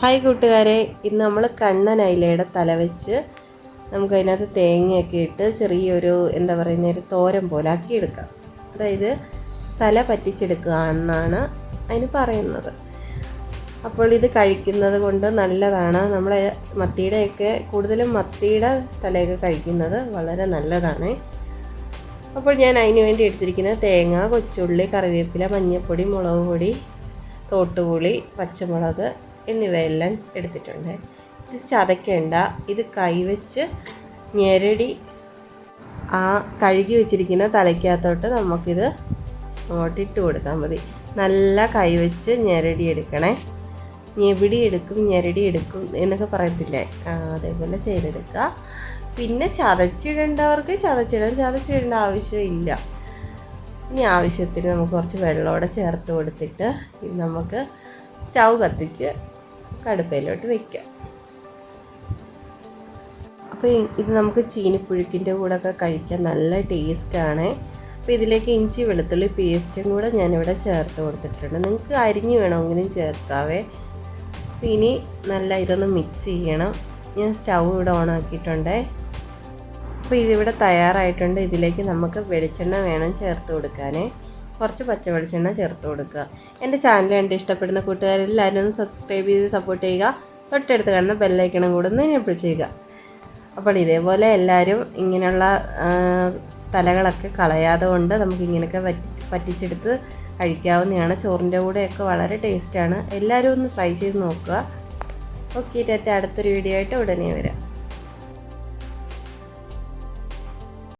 Hi കൂട്ടുകാരെ, ഇന്ന് നമ്മൾ കണ്ണൻ അയിലയുടെ തല വെച്ച് നമുക്കതിനകത്ത് തേങ്ങയൊക്കെ ഇട്ട് ചെറിയൊരു ഒരു തോരൻ പോലെ ആക്കിയെടുക്കാം. അതായത് തല പറ്റിച്ചെടുക്കുക എന്നാണ് അതിന് പറയുന്നത്. അപ്പോൾ ഇത് കഴിക്കുന്നത് കൊണ്ട് നല്ലതാണ്. നമ്മളെ മത്തിയുടെയൊക്കെ കൂടുതലും മത്തിയുടെ തലയൊക്കെ കഴിക്കുന്നത് വളരെ നല്ലതാണ്. അപ്പോൾ ഞാൻ അതിന് വേണ്ടി എടുത്തിരിക്കുന്നത് തേങ്ങ, കൊച്ചുള്ളി, കറിവേപ്പില, മഞ്ഞൾപ്പൊടി, മുളക് പൊടി, തോട്ടുപുളി, പച്ചമുളക് എന്നിവയെല്ലാം എടുത്തിട്ടുണ്ട്. ഇത് ചതയ്ക്കേണ്ട, ഇത് കൈവച്ച് ഞെരടി ആ കഴുകി വെച്ചിരിക്കുന്ന തലയ്ക്കകത്തോട്ട് നമുക്കിത് അങ്ങോട്ട് ഇട്ട് കൊടുത്താൽ മതി. നല്ല കൈവച്ച് ഞെരടി എടുക്കണേ. ഞെവിടി എടുക്കും, ഞെരടി എടുക്കും എന്നൊക്കെ പറയത്തില്ലേ, അതേപോലെ ചെയ്തെടുക്കുക. പിന്നെ ചതച്ചിടേണ്ടവർക്ക് ചതച്ചിടേണ്ട ആവശ്യമില്ല. ഇനി ആവശ്യത്തിന് നമുക്ക് കുറച്ച് വെള്ളമോടെ ചേർത്ത് കൊടുത്തിട്ട് ഇത് നമുക്ക് സ്റ്റൗ കത്തിച്ച് കടുപ്പയിലോട്ട് വയ്ക്കാം. അപ്പോൾ ഇത് നമുക്ക് ചീനിപ്പുഴുക്കിൻ്റെ കൂടെയൊക്കെ കഴിക്കാൻ നല്ല ടേസ്റ്റാണ്. അപ്പോൾ ഇതിലേക്ക് ഇഞ്ചി വെളുത്തുള്ളി പേസ്റ്റും കൂടെ ഞാനിവിടെ ചേർത്ത് കൊടുത്തിട്ടുണ്ട്. നിങ്ങൾക്ക് അരിഞ്ഞ് വേണമെങ്കിലും ചേർക്കാവേ. അപ്പോൾ ഇനി നല്ല ഇതൊന്ന് മിക്സ് ചെയ്യണം. ഞാൻ സ്റ്റൗ ഇവിടെ ഓൺ ആക്കിയിട്ടുണ്ട്. അപ്പോൾ ഇതിവിടെ തയ്യാറായിട്ടുണ്ട്. ഇതിലേക്ക് നമുക്ക് വെളിച്ചെണ്ണ വേണം ചേർത്ത് കൊടുക്കാനേ. കുറച്ച് പച്ച വെളിച്ചെണ്ണ ചേർത്ത് കൊടുക്കുക. എൻ്റെ ചാനൽ കണ്ട് ഇഷ്ടപ്പെടുന്ന കൂട്ടുകാരെല്ലാവരും ഒന്ന് സബ്സ്ക്രൈബ് ചെയ്ത് സപ്പോർട്ട് ചെയ്യുക. തൊട്ടടുത്ത് കാണുന്ന ബെല്ലൈക്കണം കൂടെ ഒന്ന് എനേബിൾ ചെയ്യുക. അപ്പോൾ ഇതേപോലെ എല്ലാവരും ഇങ്ങനെയുള്ള തലകളൊക്കെ കളയാതെ കൊണ്ട് നമുക്ക് ഇങ്ങനെയൊക്കെ പറ്റിച്ചെടുത്ത് കഴിക്കാവുന്നതാണ്. ചോറിൻ്റെ കൂടെയൊക്കെ വളരെ ടേസ്റ്റാണ്. എല്ലാവരും ഒന്ന് ട്രൈ ചെയ്ത് നോക്കുക. ഓക്കെ, അടുത്തൊരു വീഡിയോ ആയിട്ട് ഉടനെ വരാം.